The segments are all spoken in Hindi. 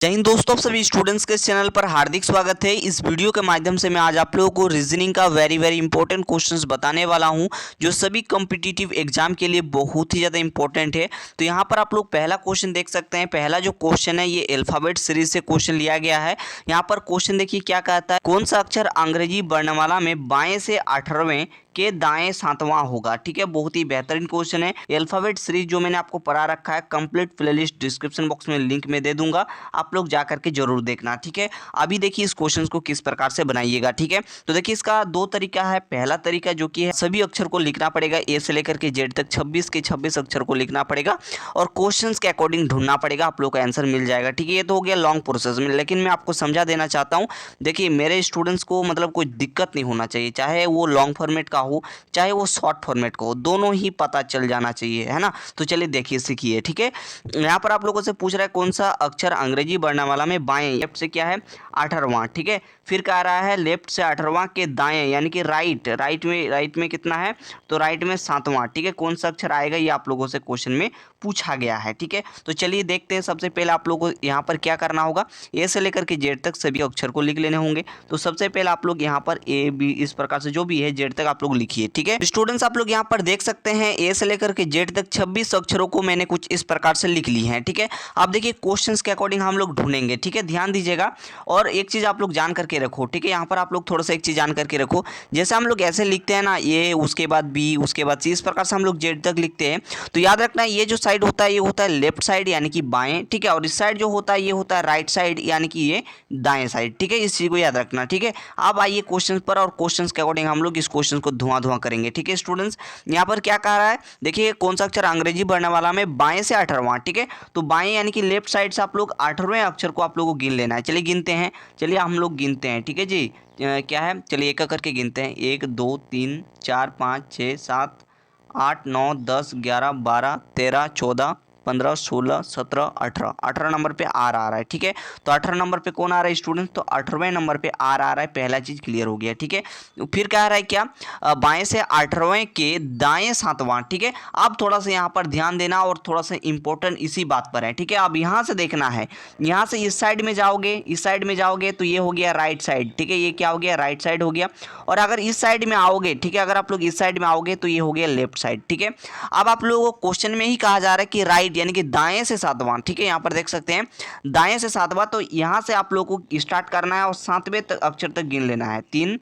जय हिंद दोस्तों, आप सभी स्टूडेंट्स के इस चैनल पर हार्दिक स्वागत है। इस वीडियो के माध्यम से मैं आज आप लोगों को रीजनिंग का वेरी इंपॉर्टेंट क्वेश्चंस बताने वाला हूं, जो सभी कॉम्पिटिटिव एग्जाम के लिए बहुत ही ज़्यादा इंपॉर्टेंट है। तो यहां पर आप लोग पहला क्वेश्चन देख सकते हैं। पहला जो क्वेश्चन है ये अल्फाबेट सीरीज से क्वेश्चन लिया गया है। यहाँ पर क्वेश्चन देखिए क्या कहता है, कौन सा अक्षर अंग्रेजी वर्णमाला में बाएं से 18वें के दाएं 7वां होगा। ठीक है, बहुत ही बेहतरीन क्वेश्चन है। अल्फाबेट सीरीज जो मैंने आपको पढ़ा रखा है, कंप्लीट प्लेलिस्ट डिस्क्रिप्शन बॉक्स में लिंक में दे दूंगा, आप लोग जा करके जरूर देखना। ठीक है, अभी देखिए इस क्वेश्चन को किस प्रकार से बनाइएगा। ठीक है, तो देखिए इसका दो तरीका है। पहला तरीका जो कि है, सभी अक्षर को लिखना पड़ेगा, ए से लेकर के जेड तक 26 के 26 अक्षर को लिखना पड़ेगा और क्वेश्चन के अकॉर्डिंग ढूंढना पड़ेगा, आप लोग का आंसर मिल जाएगा। ठीक है, ये तो हो गया लॉन्ग प्रोसेस में, लेकिन मैं आपको समझा देना चाहता हूँ। देखिए मेरे स्टूडेंट्स को मतलब कोई दिक्कत नहीं होना चाहिए, चाहे वो लॉन्ग फॉर्मेट का हो चाहे वो शॉर्ट फॉर्मेट को हो, दोनों ही पता चल जाना चाहिए, है ना। तो चलिए देखिए सीखिए। ठीक है, यहाँ पर आप लोगों से पूछ रहा है कौन सा अक्षर अंग्रेजी वर्णमाला में बाएं, लेफ्ट से क्या है 18वां। ठीक है, फिर कह रहा है लेफ्ट से 18वां के दाएं यानी कि राइट में कितना है, तो राइट में 7वां। ठीक है, कौन सा अक्षर आएगा ये आप लोगों से क्वेश्चन में पूछा गया है। ठीक है, तो चलिए देखते हैं। सबसे पहले आप लोगों को यहाँ पर क्या करना होगा, ए से लेकर के जेड तक सभी अक्षर को लिख लेने होंगे। तो सबसे पहले आप लोग यहाँ पर ए बी इस प्रकार से जो भी है जेड तक आप लोग लिखिए। ठीक है स्टूडेंट्स, आप लोग यहाँ पर देख सकते हैं ए से लेकर के जेड तक 26 अक्षरों को मैंने कुछ इस प्रकार से लिख ली हैं। ठीक है, अब देखिए क्वेश्चंस के अकॉर्डिंग हम लोग ढूंढेंगे। ठीक है, ध्यान दीजिएगा और एक चीज आप लोग जान करके रखो। ठीक है, यहाँ पर आप लोग थोड़ा सा एक चीज जान करके रखो, जैसे हम लोग ऐसे लिखते हैं ना, ए उसके बाद बी उसके बाद सी, इस प्रकार से हम लोग जेड तक लिखते हैं। तो याद रखना ये जो साइड होता है ये होता है लेफ्ट साइड यानी कि बाएं। ठीक है, और इस साइड जो होता है ये होता है राइट साइड यानी कि ये दाएं साइड। ठीक है, इस चीज को याद रखना। ठीक है, अब आइए क्वेश्चन पर और क्वेश्चन के अकॉर्डिंग हम लोग इस क्वेश्चन को धुआं करेंगे। ठीक है स्टूडेंट्स, यहाँ पर क्या कह रहा है, देखिए कौन सा अक्षर अंग्रेजी वर्णमाला में बाएं से 18वां। ठीक है, तो बाएं यानी कि लेफ्ट साइड से आप लोग 18वें अक्षर को आप लोगों को गिन लेना है। चलिए गिनते हैं, चलिए हम लोग गिनते हैं। ठीक है जी, क्या है, चलिए एक करके गिनते हैं। 1 2 3 4 5 6 7 8 9 10 11 12 13 14 15 16 17 18 18 नंबर पे आर आ रहा है। ठीक है, तो 18 नंबर पे कौन आ रहा है स्टूडेंट, तो 18वें नंबर पे आर आ रहा है। पहला चीज क्लियर हो गया। ठीक है, फिर क्या आ रहा है, क्या बाएं से 18वें के दाएं 7वां। ठीक है, अब थोड़ा सा यहाँ पर ध्यान देना और थोड़ा सा इंपॉर्टेंट इसी बात पर है। ठीक है, अब यहाँ से देखना है, यहाँ से इस साइड में जाओगे, इस साइड में जाओगे तो ये हो गया राइट साइड। ठीक है, ये क्या हो गया, राइट साइड हो गया। और अगर इस साइड में आओगे, ठीक है, अगर आप लोग इस साइड में आओगे तो ये हो गया लेफ्ट साइड। ठीक है, अब आप लोगों को क्वेश्चन में ही कहा जा रहा है कि राइट यानी कि दाएं से 7वां। ठीक है, यहाँ पर देख सकते हैं दाएं से 7वां, तो यहाँ से आप लोगों को स्टार्ट करना है और 7वें तक अक्षर तक गिन लेना है। 3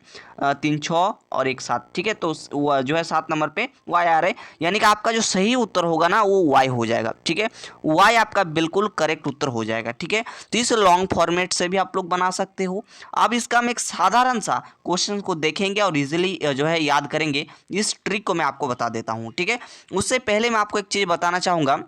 3 6 और 1 7। ठीक है, तो वो जो है 7 नंबर पे वाई आ रहा है, यानी कि आपका जो सही उत्तर होगा ना वो वाई हो जाएगा। ठीक है, वाई आपका बिल्कुल करेक्ट उत्तर हो जाएगा। ठीक है, तो इस लॉन्ग फॉर्मेट से भी आप लोग बना सकते हो। अब इसका हम एक साधारण सा क्वेश्चन को देखेंगे और इजीली जो है याद करेंगे। इस ट्रिक को मैं आपको बता देता हूँ। ठीक है, उससे पहले मैं आपको एक चीज़ बताना चाहूँगा,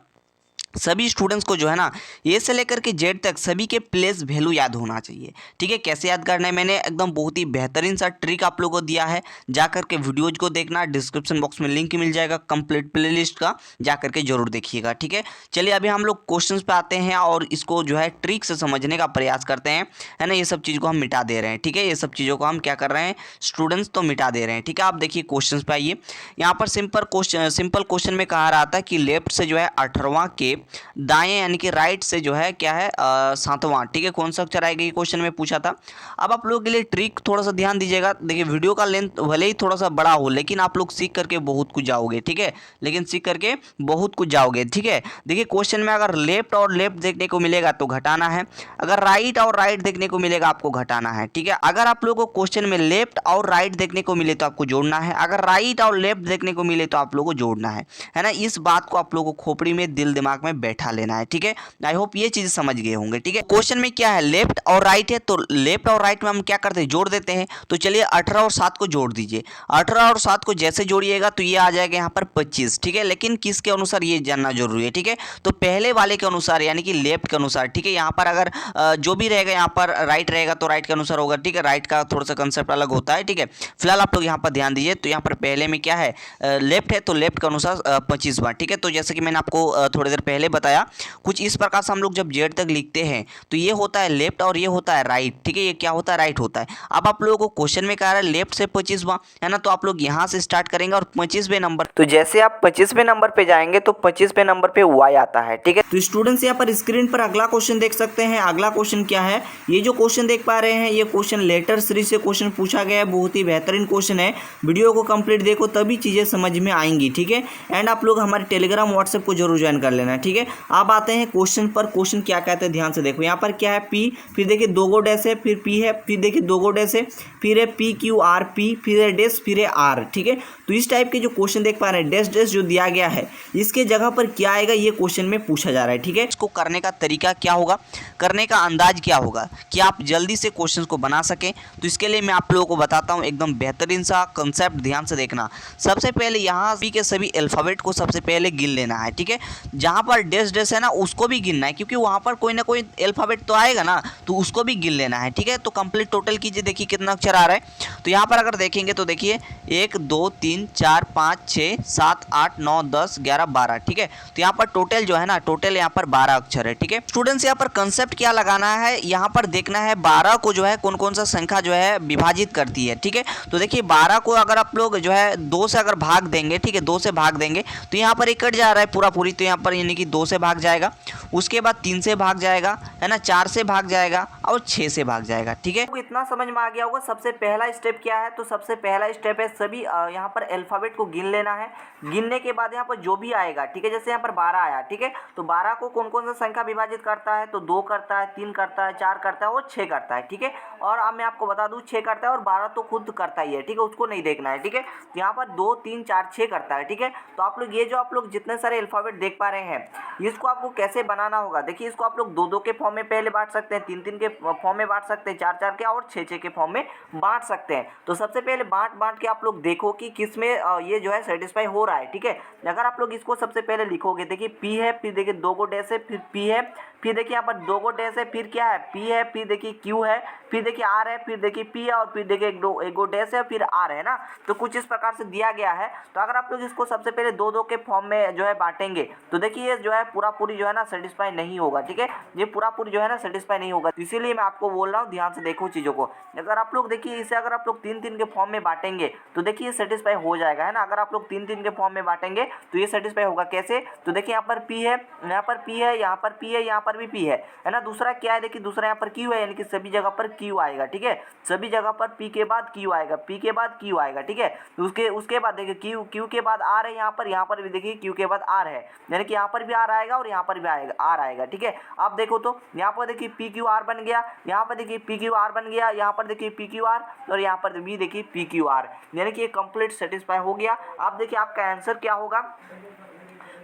सभी स्टूडेंट्स को जो है ना ए से लेकर के जेड तक सभी के प्लेस वैल्यू याद होना चाहिए। ठीक है, कैसे याद करना है, मैंने एकदम बहुत ही बेहतरीन सा ट्रिक आप लोगों को दिया है, जा करके वीडियोज को देखना, डिस्क्रिप्शन बॉक्स में लिंक मिल जाएगा कंप्लीट प्लेलिस्ट का, जा करके जरूर देखिएगा। ठीक है, चलिए अभी हम लोग क्वेश्चंस पे आते हैं और इसको जो है ट्रिक से समझने का प्रयास करते हैं, है ना। ये सब चीज़ को हम मिटा दे रहे हैं। ठीक है, ये सब चीज़ों को हम क्या कर रहे हैं, स्टूडेंट्स तो मिटा दे रहे हैं। ठीक है, आप देखिए क्वेश्चन पे आइए। यहाँ पर सिंपल क्वेश्चन में कहा रहा था कि लेफ्ट से जो है 18वां के दाएं यानी कि राइट से जो है क्या है 7वां। ठीक है, कौन सा अक्षर आएगा ये क्वेश्चन में पूछा था। अब आप लोगों के लिए ट्रिक थोड़ा सा ध्यान दीजिएगा। देखिए वीडियो का लेंथ भले ही थोड़ा सा बड़ा हो, लेकिन आप लोग सीख करके बहुत कुछ जाओगे। ठीक है, लेकिन सीख करके बहुत कुछ जाओगे। ठीक है, देखिए क्वेश्चन में अगर लेफ्ट और लेफ्ट देखने को मिलेगा तो घटाना है, अगर राइट और राइट देखने को मिलेगा आपको घटाना है। ठीक है, अगर आप लोगों को क्वेश्चन में लेफ्ट और राइट देखने को मिले तो आपको जोड़ना है, अगर राइट और लेफ्ट देखने को मिले तो आप लोगों को जोड़ना है ना। इस बात को आप लोगों को खोपड़ी में दिल दिमाग में बैठा लेना है। ठीक है, आई होप ये चीज समझ गए होंगे। ठीक है, क्वेश्चन में क्या है, लेफ्ट और राइट है, तो लेफ्ट और राइट में हम क्या करते हैं, जोड़ देते हैं। तो चलिए 18 और 7 को जोड़ दीजिए। 18 और 7 को जैसे जोड़िएगा तो ये आ जाएगा यहाँ पर 25। ठीक है, लेकिन किसके अनुसार ये जानना जरूरी है। ठीक है, तो पहले वाले के अनुसार यानी कि लेफ्ट के अनुसार। ठीक है, यहाँ पर अगर जो भी रहेगा, यहाँ पर राइट रहेगा तो राइट के अनुसार होगा। ठीक है, राइट का थोड़ा सा कंसेप्ट अलग होता है। ठीक है, फिलहाल आप लोग यहाँ पर ध्यान दीजिए। तो यहाँ पर पहले में क्या है, लेफ्ट है तो लेफ्ट के अनुसार 25वां। ठीक है, तो जैसे कि मैंने आपको थोड़ी देर पहले पहले बताया, कुछ इस प्रकार से हम लोग जब जेड तक लिखते हैं तो ये होता है लेफ्ट और ये होता है राइट, ठीक है। ये क्या होता है, राइट होता है। अब आप लोगों को क्वेश्चन में कह रहा है लेफ्ट से 25वां, है ना, तो आप लोग यहाँ से स्टार्ट करेंगे और 25वें नंबर, तो जैसे आप 25वें नंबर पे जाएंगे तो 25वें नंबर पे वाई आता है, ठीक है। तो स्टूडेंट्स यहाँ पर स्क्रीन पर अगला क्वेश्चन देख सकते हैं। अगला क्वेश्चन क्या है, ये जो क्वेश्चन देख पा रहे हैं ये क्वेश्चन लेटर सीरीज से क्वेश्चन पूछा गया है। बहुत ही बेहतरीन क्वेश्चन है, वीडियो को कंप्लीट देखो तभी चीज़ें समझ में आएंगी, ठीक है। एंड आप लोग हमारे टेलीग्राम व्हाट्सएप को जरूर ज्वाइन कर लेना, ठीक है। अब आते हैं क्वेश्चन पर। क्वेश्चन क्या कहते हैं ध्यान से देखो। यहाँ पर क्या है, पी, फिर देखिए 2 गो डैश है, फिर पी है, फिर देखिए 2 गो डैश है, फिर है पी क्यू आर पी, फिर है डैश, फिर है आर, ठीक है। तो इस टाइप के जो क्वेश्चन देख पा रहे हैं, डैश डैश जो दिया गया है इसके जगह पर क्या आएगा ये क्वेश्चन में पूछा जा रहा है, ठीक है। इसको करने का तरीका क्या होगा, करने का अंदाज क्या होगा कि आप जल्दी से क्वेश्चन को बना सकें, तो इसके लिए मैं आप लोगों को बताता हूं एकदम बेहतरीन सा कंसेप्ट, ध्यान से देखना। सबसे पहले यहाँ सभी के सभी अल्फ़ाबेट को सबसे पहले गिन लेना है, ठीक है। जहाँ पर डैश डैश है ना उसको भी गिनना है, क्योंकि वहाँ पर कोई ना कोई अल्फ़ाबेट तो आएगा ना, तो उसको भी गिन लेना है, ठीक है। तो कंप्लीट टोटल कीजिए, देखिए कितना अक्षर आ रहा है। तो यहाँ पर अगर देखेंगे तो देखिए 1 2 3 4 5 6 7 8 9 10 11 12, ठीक है। तो यहाँ पर टोटल जो है ना, टोटल यहाँ पर 12 अक्षर है, ठीक है। स्टूडेंट्स यहाँ पर कंसेप्ट क्या लगाना है, यहाँ पर देखना है 12 को जो है कौन कौन सा संख्या जो है विभाजित करती है, ठीक है। तो देखिए 12 को अगर आप लोग जो है 2 से अगर भाग देंगे, ठीक है, 2 से भाग देंगे तो यहाँ पर एक कट जा रहा है पूरा पूरी, तो यहाँ पर यानी कि 2 से भाग जाएगा, उसके बाद 3 से भाग जाएगा, है ना, 4 से भाग जाएगा और 6 से भाग जाएगा, ठीक है। तो इतना समझ में आ गया होगा। सबसे पहला स्टेप क्या है, तो सबसे पहला स्टेप है सभी यहाँ पर अल्फ़ाबेट को गिन लेना है। गिनने के बाद यहाँ पर जो भी आएगा, ठीक है, जैसे यहाँ पर 12 आया, ठीक है, तो 12 को कौन कौन सा संख्या विभाजित करता है, तो 2 करता है, 3 करता है, 4 करता है और 6 करता है, ठीक है। और अब मैं आपको बता दूं 6 करता है और 12 तो खुद करता ही है, ठीक है, उसको नहीं देखना है, ठीक है। तो यहाँ पर 2 3 4 6 करता है, ठीक है। तो आप लोग ये जो आप लोग जितने सारे अल्फ़ाबेट देख पा रहे हैं इसको आपको कैसे बनाना होगा, देखिए इसको आप लोग 2 2 के फॉर्म में पहले बांट सकते हैं, 3 3 के फॉर्म में बांट सकते हैं, 4 4 के और 6 6 के फॉर्म में बांट सकते हैं। तो सबसे पहले बांट के आप लोग देखो कि किस में ये जो है सेटिस्फाई हो रहा है, ठीक है। अगर आप लोग इसको सबसे पहले लिखोगे, देखिए पी है, फिर देखिए 2 गो डैश है, फिर पी है, फिर देखिए यहाँ पर 2 गो डैश है, फिर क्या है पी है, फिर देखिए क्यू है, फिर देखिए आर है, फिर देखिए पी है और फिर देखिए एक गो डैश है, फिर आर है ना। तो कुछ इस प्रकार से दिया गया है। तो अगर आप लोग इसको सबसे पहले 2 2 के फॉर्म में जो है बांटेंगे तो देखिए ये जो है पूरा पूरी जो है ना सेटिस्फाई नहीं होगा, ठीक है। ये पूरा पूरी जो है ना सेटिस्फाई नहीं होगा, तो इसीलिए मैं आपको बोल रहा हूँ ध्यान से देखो चीज़ों को। अगर आप लोग देखिए इसे अगर आप लोग 3 3 के फॉर्म में बांटेंगे तो देखिए ये सेटिस्फाई हो जाएगा, है ना। अगर आप लोग 3 3 के फॉर्म में बांटेंगे तो ये सेटिस्फाई होगा कैसे, तो देखिए यहाँ पर पी है, यहाँ पर पी है, यहाँ पर पी है, यहाँ पर भी पी है ना। दूसरा क्या है, देखिए दूसरा यहाँ पर क्यू है, यानी कि सभी जगह पर क्यू आएगा, ठीक है। सभी जगह पर पी के बाद क्यू आएगा, पी के बाद क्यू आएगा, ठीक है। तो उसके बाद देखिए क्यू के बाद आर है, यहाँ पर भी देखिए क्यू के बाद आर है, यानी कि यहाँ पर भी आर आएगा और यहाँ पर भी आएगा आर आएगा, ठीक है। आप देखो तो यहाँ पर देखिए पी क्यू आर बन गया, यहाँ पर देखिए पी क्यू आर बन गया, यहाँ पर देखिए पी क्यू आर और यहाँ पर भी देखिए पी क्यू आर, यानी कि ये कंप्लीट सेटिस्फाई हो गया। आप देखिए आपका आंसर क्या होगा,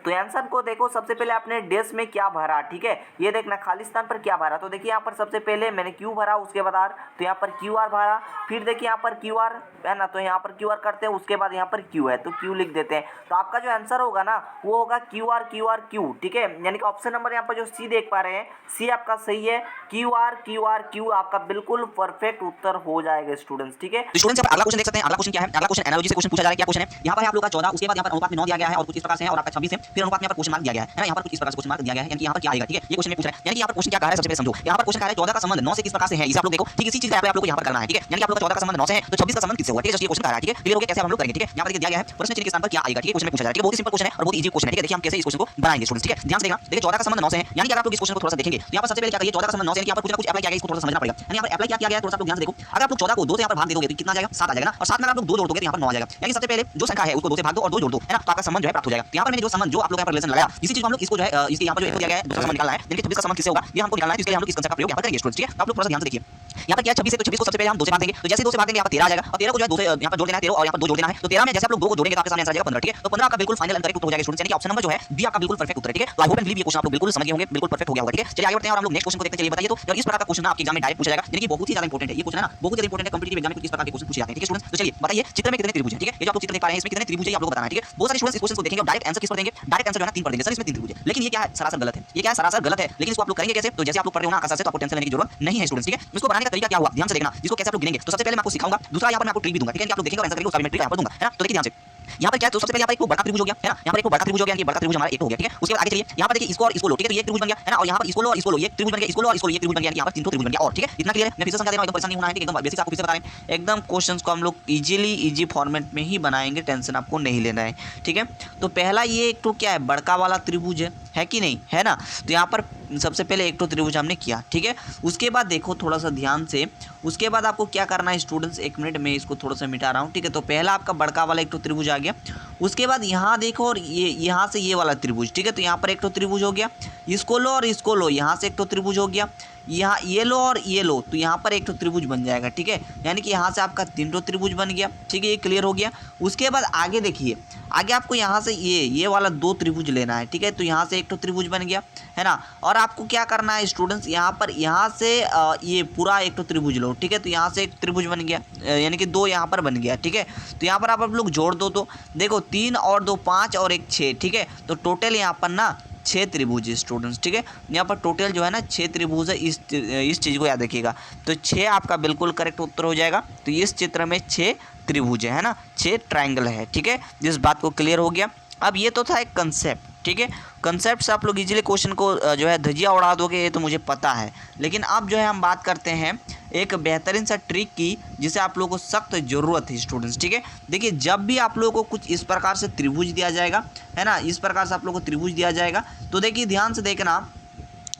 तो आंसर को देखो सबसे पहले आपने डैश में क्या भरा, ठीक है, ये देखना खाली स्थान पर क्या भरा। तो देखिए यहाँ पर सबसे पहले मैंने क्यू भरा, उसके बाद आर, तो यहाँ पर क्यू आर भरा, फिर देखिए यहाँ पर क्यू आर है ना, तो यहाँ पर क्यू आर करते हैं, उसके बाद यहाँ पर क्यू है तो क्यू लिख देते हैं। तो आपका जो आंसर होगा ना वो होगा क्यू आर क्यू, ठीक है। यानी कि ऑप्शन नंबर यहाँ पर जो सी देख पा रहे हैं सी आपका सही है, क्यू आर क्यू आपका बिल्कुल परफेक्ट उत्तर हो जाएगा स्टूडेंट्स, ठीक है। स्टूडेंट्स अगला क्वेश्चन देख सकते हैं। अगला क्वेश्चन क्या है, अगला क्वेश्चन एनालॉजी से क्वेश्चन पूछा जा रहा है। क्या क्वेश्चन है, यहाँ पर है आप लोग का 14, उसके बाद यहाँ पर अनुपात में 9 दिया गया है और कुछ इस प्रकार से है, और आपका 26 है, फिर अनुपात में यहाँ पर क्वेश्चन मार्क दिया गया है ना, यहाँ पर कुछ इस प्रकार से क्वेश्चन मार्क दिया गया है, यानी कि यहाँ पर क्या आएगा, ठीक है। ये क्वेश्चन में पूछ रहा है, यानी कि यहाँ पर क्वेश्चन क्या कह रहा है सबसे पहले समझो। यहाँ पर क्वेश्चन कह रहा है 14 का संबंध 9 से किस प्रकार से है, इसे आप लोग देखो, ठीक है। इसी चीज का आप लोग को यहाँ पर करना है, ठीक है। यानी कि आप लोग का 14 का संबंध 9 से है तो 26 का संबंध किससे हुआ, ठीक है। ये क्वेश्चन कह रहा है, ठीक है। क्लियर हो गया कैसे हम लोग करेंगे, ठीक है। यहाँ पर दिया गया है प्रश्न चिन्ह के स्थान पर क्या आएगा, ठीक है, क्वेश्चन में पूछा जा रहा है, ठीक है। बहुत ही सिंपल क्वेश्चन है और बहुत इजी क्वेश्चन है, ठीक है। देखिए हम कैसे इस क्वेश्चन को बनाएंगे स्टूडेंट्स, ठीक है। ध्यान से देखना, देखिए 14 का संबंध 9 से है, यानी कि अगर आप लोग इस क्वेश्चन को थोड़ा सा देखेंगे तो यहाँ पर सबसे पहले क्या करिए, 14 का संबंध 9 से, यानी कि यहाँ पर कुछ ना कुछ अप्लाई किया गया, इसको थोड़ा सा समझना पड़ेगा। यानी यहाँ पर अप्लाई क्या किया गया है थोड़ा सा आप लोग ध्यान से देखो। अगर आप लोग 14 को 2 से यहाँ पर भाग दे दोगे तो कितना आ जाएगा, 7 आ जाएगा ना, और 7 में अगर आप लोग 2 जोड़ दोगे तो यहाँ पर 9 आ जाएगा। यानी सबसे पहले जो संख्या है उसको 2 से भाग दो और 2 जोड़ दो, है ना, तो आपका संबंध जो है प्राप्त हो जाएगा। तो यहाँ पर मैंने जो संबंध जो आप लोग यहाँ पर रिलेशन लगाया, इसी चीज को हम लोग इसको जो है इसके यहाँ पर जो दिया गया है दूसरा संबंध निकालना है, यानी कि 26 का संबंध किससे होगा ये हमको निकालना है। तो इसके लिए हम लोग इस कंसेप्ट का प्रयोग यहाँ पर करेंगे स्टूडेंट्स, ठीक है। आप लोग थोड़ा सा ध्यान से देखिए, यहाँ पर क्या है 26 है, तो 26 को सबसे पहले हम 2 से भाग देंगे, तो जैसे 2 से भाग देंगे यहाँ पर 13 आ जाएगा, और 13 को जो है 2 से यहाँ पर जोड़ देना है 13 और यहाँ पर 2 जोड़ देना है। तो 13 में जैसे आप लोग 2 को जोड़ेंगे तो आपके सामने आंसर आ जाएगा 15, ठीक है। तो 15 आपका बिल्कुल फाइनल आंसर करेक्ट उत्तर हो जाएगा स्टूडेंट्स, यानी कि ऑप्शन नंबर जो है बी आपका बिल्कुल परफेक्ट उत्तर है, ठीक है। तो आई होप एंड बिलीव ये क्वेश्चन आप लोग बिल्कुल समझ गए होंगे, बिल्कुल परफेक्ट हो गया होगा, ठीक है। चलिए आगे बढ़ते हैं और हम लोग नेक्स्ट क्वेश्चन को देखते हैं। चलिए बताइए तो, और इस प्रकार का क्वेश्चन आपके एग्जाम में डायरेक्ट पूछा जाएगा, यानी कि बहुत ही ज्यादा इंपॉर्टेंट है ये क्वेश्चन, है ना, बहुत ही ज्यादा इंपॉर्टेंट है। कॉम्पिटिटिव एग्जाम में कुछ इस प्रकार के क्वेश्चन पूछे जाते हैं, ठीक है स्टूडेंट्स। तो चलिए बताइए चित्र में कितने त्रिभुज हैं, ठीक है। ये जो आप लोग चित्र देख पा रहे हैं इसमें कितने त्रिभुज है आप लोग बताना है, ठीक है। बहुत सारे स्टूडेंट्स इस क्वेश्चन को देखेंगे और डायरेक्ट आंसर किस पर देंगे, डायरेक्ट आंसर जो है ना 3 पर देंगे, सर इसमें 3 त्रिभुज है, लेकिन ये क्या है सरासर गलत है, ये क्या है सरासर गलत है। लेकिन इसको आप लोग करेंगे कैसे, तो जैसे आप लोग पढ़ रहे हो ना आकाश से, तो आपको टेंशन लेने की जरूरत नहीं है स्टूडेंट्स, ठीक है। इसको बनाने का तरीका क्या हुआ ध्यान से देखना, इसको कैसे आप लोग गिनेंगे, तो सबसे पहले मैं आपको सिखाऊंगा, दूसरा यहाँ पर मैं आपको ट्रिक भी दूंगा, ठीक है, कि आप लोग देखेंगे और आंसर करेंगे उसका भी मैं ट्रिक यहाँ पर दूंगा, है ना। तो देखिए ध्यान से यहाँ पर क्या है, तो सबसे पहले यहाँ पर एक बड़ा त्रिभुज हो गया है ना, यहाँ पर एक बड़ा त्रिभुज हो गया, ये बड़ा त्रिभुज हमारा एक हो गया, ठीक है। उसके बाद आगे चलिए, यहाँ पर देखिए इसको और इसको लो, ठीक है, तो ये त्रिभुज बन गया है ना, और यहाँ पर इसको लो और इसको लो, ये त्रिभुज बन गया, इसको लो और इसको लो, ये त्रिभुज बन गया, यहाँ पर तीन त्रिभुज बन गया। और ठीक है, इतना क्लियर है। मैं फिर से समझा दे रहा हूँ, एकदम परेशान नहीं होना है, ठीक है, एकदम बेसिक आपको फिर से बता रहे हैं। एकदम क्वेश्चंस को हम लोग इजी फॉर्मेट में ही बनाएंगे, टेंशन आपको नहीं लेना है, ठीक है। तो पहला ये एक तो क्या है, बड़का वाला त्रिभुज है कि नहीं, है ना। तो यहाँ पर सबसे पहले एक तो त्रिभुज हमने किया, ठीक है। उसके बाद देखो थोड़ा सा ध्यान से, उसके बाद आपको क्या करना है स्टूडेंट्स, एक मिनट में इसको थोड़ा सा मिटा रहा हूँ, ठीक है। तो पहला आपका बड़का वाला एक तो त्रिभुज आ गया। उसके बाद यहाँ देखो, और ये यहाँ से ये वाला त्रिभुज, ठीक है। तो यहाँ पर एक तो त्रिभुज हो गया, इसको लो और इसको लो, यहाँ से एक तो त्रिभुज हो गया, यहाँ ये लो और ये लो, तो यहाँ पर एक तो त्रिभुज बन जाएगा, ठीक है। यानी कि यहाँ से आपका तीन तो त्रिभुज बन गया, ठीक है, ये क्लियर हो गया। उसके बाद आगे देखिए, आगे आपको यहाँ से ये वाला दो त्रिभुज लेना है, ठीक है। तो यहाँ से एक तो त्रिभुज बन गया, है ना। और आपको क्या करना है स्टूडेंट्स, यहाँ से ये पूरा एक तो त्रिभुज लो, ठीक है। तो यहाँ से एक त्रिभुज बन गया, यानी कि दो यहाँ पर बन गया, ठीक है। तो यहाँ पर आप लोग जोड़ दो, तो देखो 3 और 2 5 और 1 6, ठीक है। तो टोटल यहाँ पर ना 6 त्रिभुज है स्टूडेंट्स, ठीक है। यहाँ पर टोटल जो है ना 6 त्रिभुज है, इस चीज़ को याद रखिएगा। तो 6 आपका बिल्कुल करेक्ट उत्तर हो जाएगा। तो इस चित्र में 6 त्रिभुज है ना, 6 ट्रायंगल है, ठीक है। जिस बात को क्लियर हो गया। अब ये तो था एक कंसेप्ट, ठीक है। कंसेप्ट से आप लोग इजीली क्वेश्चन को जो है धजिया उड़ा दोगे, ये तो मुझे पता है। लेकिन अब जो है हम बात करते हैं एक बेहतरीन सा ट्रिक की, जिसे आप लोगों को सख्त ज़रूरत है स्टूडेंट्स, ठीक है। देखिए जब भी आप लोगों को कुछ इस प्रकार से त्रिभुज दिया जाएगा, है ना, इस प्रकार से आप लोगों को त्रिभुज दिया जाएगा, तो देखिए ध्यान से देखना,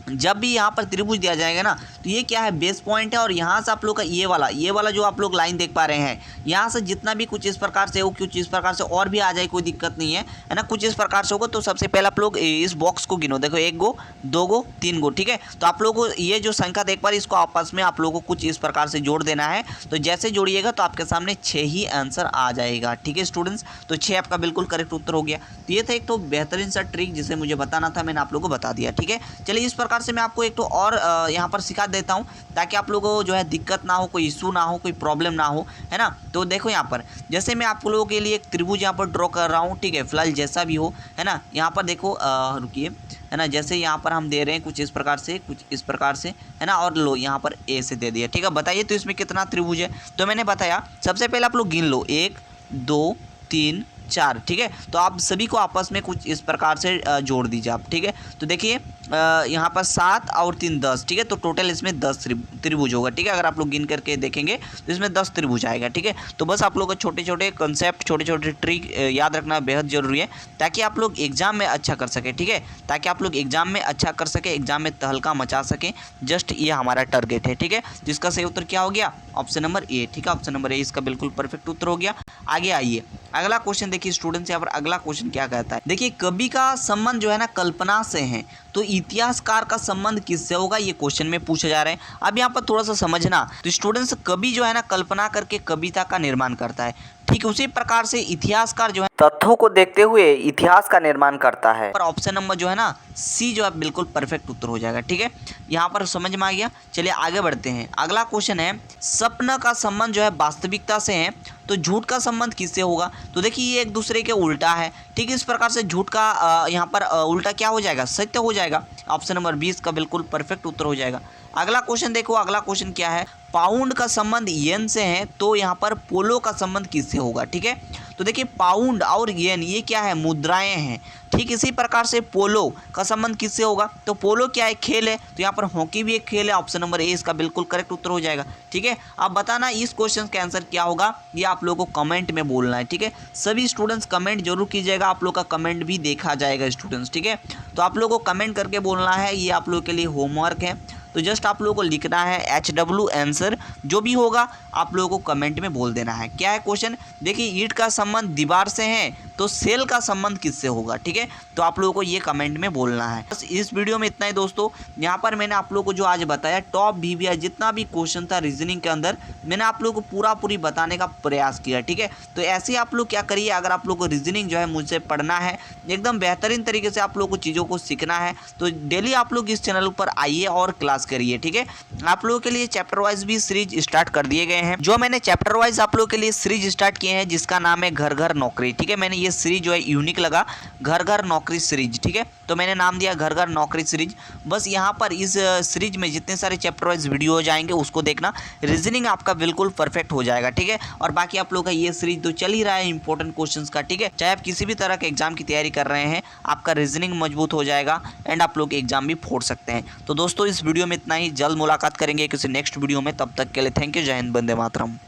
जब भी यहाँ पर त्रिभुज दिया जाएगा ना, तो ये क्या है, बेस पॉइंट है। और यहाँ से आप लोग का ये वाला जो आप लोग लाइन देख पा रहे हैं, यहाँ से जितना भी कुछ इस प्रकार से हो, कुछ इस प्रकार से और भी आ जाए, कोई दिक्कत नहीं है ना, कुछ इस प्रकार से होगा। तो सबसे पहले आप लोग इस बॉक्स को गिनो, देखो 1 गो 2 गो 3 गो, ठीक है। तो आप लोगों को ये जो संख्या देख पा रहे हैं, इसको आपस में आप लोगों को कुछ इस प्रकार से जोड़ देना है। तो जैसे जोड़िएगा तो आपके सामने 6 ही आंसर आ जाएगा, ठीक है स्टूडेंट्स। तो 6 आपका बिल्कुल करेक्ट उत्तर हो गया। तो ये था एक तो बेहतरीन सा ट्रिक, जिसे मुझे बताना था, मैंने आप लोगों को बता दिया, ठीक है। चलिए इस प्रकार से मैं आपको एक तो और यहाँ पर सिखा देता हूँ, ताकि आप लोगों को जो है दिक्कत ना हो, कोई इशू ना हो, कोई प्रॉब्लम ना हो, है ना। तो देखो यहाँ पर जैसे मैं आप लोगों के लिए एक त्रिभुज यहाँ पर ड्रॉ कर रहा हूँ, ठीक है, फिलहाल जैसा भी हो, है ना। यहाँ पर देखो रुकिए, है ना, जैसे यहाँ पर हम दे रहे हैं कुछ इस प्रकार से, कुछ इस प्रकार से, है ना। और लो यहाँ पर ए से दे दिया, ठीक है। बताइए तो इसमें कितना त्रिभुज है। तो मैंने बताया सबसे पहले आप लोग गिन लो, 1 2 3 4, ठीक है। तो आप सभी को आपस में कुछ इस प्रकार से जोड़ दीजिए आप, ठीक है। तो देखिए यहाँ पर 7 और 3 10, ठीक है। तो टोटल इसमें 10 त्रिभुज होगा, ठीक है। अगर आप लोग गिन करके देखेंगे तो इसमें 10 त्रिभुज आएगा, ठीक है। तो बस आप लोगों को छोटे छोटे कंसेप्ट, छोटे छोटे ट्रिक याद रखना बेहद जरूरी है, ताकि आप लोग एग्जाम में अच्छा कर सके, ठीक है। ताकि आप लोग एग्जाम में अच्छा कर सके, एग्जाम में तहलका मचा सकें, जस्ट ये हमारा टारगेट है, ठीक है। तो इसका सही उत्तर क्या हो गया, ऑप्शन नंबर ए, ठीक है। ऑप्शन नंबर ए इसका बिल्कुल परफेक्ट उत्तर हो गया। आगे आइए अगला क्वेश्चन देखिए स्टूडेंट्स, यहाँ पर अगला क्वेश्चन क्या कहता है। देखिए कवि का संबंध जो है ना कल्पना से है, तो इतिहासकार का संबंध किससे होगा, ये क्वेश्चन में पूछा जा रहा है। अब यहाँ पर थोड़ा सा समझना, तो स्टूडेंट्स कवि जो है ना कल्पना करके कविता का निर्माण करता है, ठीक उसी प्रकार से इतिहासकार जो है तथ्यों को देखते हुए इतिहास का निर्माण करता है। पर ऑप्शन नंबर जो है ना सी जो है बिल्कुल परफेक्ट उत्तर हो जाएगा, ठीक है। यहाँ पर समझ में आ गया। चलिए आगे बढ़ते हैं। अगला क्वेश्चन है, सपना का संबंध जो है वास्तविकता से है, तो झूठ का संबंध किससे होगा। तो देखिए ये एक दूसरे के उल्टा है, ठीक है। इस प्रकार से झूठ का यहाँ पर उल्टा क्या हो जाएगा, सत्य हो जाएगा। ऑप्शन नंबर 20 का बिल्कुल परफेक्ट उत्तर हो जाएगा। अगला क्वेश्चन देखो, अगला क्वेश्चन क्या है, पाउंड का संबंध येन से है, तो यहाँ पर पोलो का संबंध किससे होगा, ठीक है। तो देखिए पाउंड और येन ये क्या है, मुद्राएं हैं, ठीक। इसी प्रकार से पोलो का संबंध किससे होगा, तो पोलो क्या है, खेल है, तो यहाँ पर हॉकी भी एक खेल है। ऑप्शन नंबर ए इसका बिल्कुल करेक्ट उत्तर हो जाएगा, ठीक है। अब बताना इस क्वेश्चन का आंसर क्या होगा, ये आप लोगों को कमेंट में बोलना है, ठीक है। सभी स्टूडेंट्स कमेंट जरूर कीजिएगा, आप लोग का कमेंट भी देखा जाएगा स्टूडेंट्स, ठीक है। तो आप लोगों को कमेंट करके बोलना है, ये आप लोगों के लिए होमवर्क है। तो जस्ट आप लोगों को लिखना है HW आंसर, जो भी होगा आप लोगों को कमेंट में बोल देना है। क्या है क्वेश्चन, देखिए ईंट का संबंध दीवार से है, तो सेल का संबंध किससे होगा, ठीक है। तो आप लोगों को ये कमेंट में बोलना है। बस इस वीडियो में इतना ही दोस्तों। यहाँ पर मैंने आप लोगों को जो आज बताया टॉप VVI जितना भी क्वेश्चन था रीजनिंग के अंदर, मैंने आप लोगों को पूरी बताने का प्रयास किया, ठीक है। तो ऐसे ही आप लोग क्या करिए, अगर आप लोग को रीजनिंग जो है मुझसे पढ़ना है, एकदम बेहतरीन तरीके से आप लोग को चीज़ों को सीखना है, तो डेली आप लोग इस चैनल पर आइए और क्लास करिए, ठीक है। आप लोगों के लिए चैप्टर वाइज भी सीरीज स्टार्ट कर दिए गए हैं, जो मैंने चैप्टर वाइज आप लोगों के लिए सीरीज स्टार्ट किए हैं, जिसका नाम है घर घर नौकरी, ठीक है। मैंने ये ये सीरीज जो है यूनिक लगा, घर घर नौकरी सीरीज। ठीक है, तो मैंने नाम दिया घर घर नौकरी सीरीज। बस यहाँ पर इस सीरीज में जितने सारे चैप्टर वाइज वीडियो हो जाएंगे उसको देखना, रीजनिंग आपका बिल्कुल परफेक्ट हो जाएगा। ठीक है, और बाकी आप लोग का ये सीरीज तो चल ही रहा है इंपॉर्टेंट क्वेश्चंस का। ठीक है, चाहे आप किसी भी तरह के एग्जाम की तैयारी कर रहे हैं, आपका रीजनिंग मजबूत हो जाएगा एंड आप लोग एग्जाम भी फोड़ सकते हैं। तो दोस्तों इस वीडियो में इतना ही, जल्द मुलाकात करेंगे किसी नेक्स्ट वीडियो में, तब तक के लिए थैंक यू, जय हिंद, वंदे मातरम।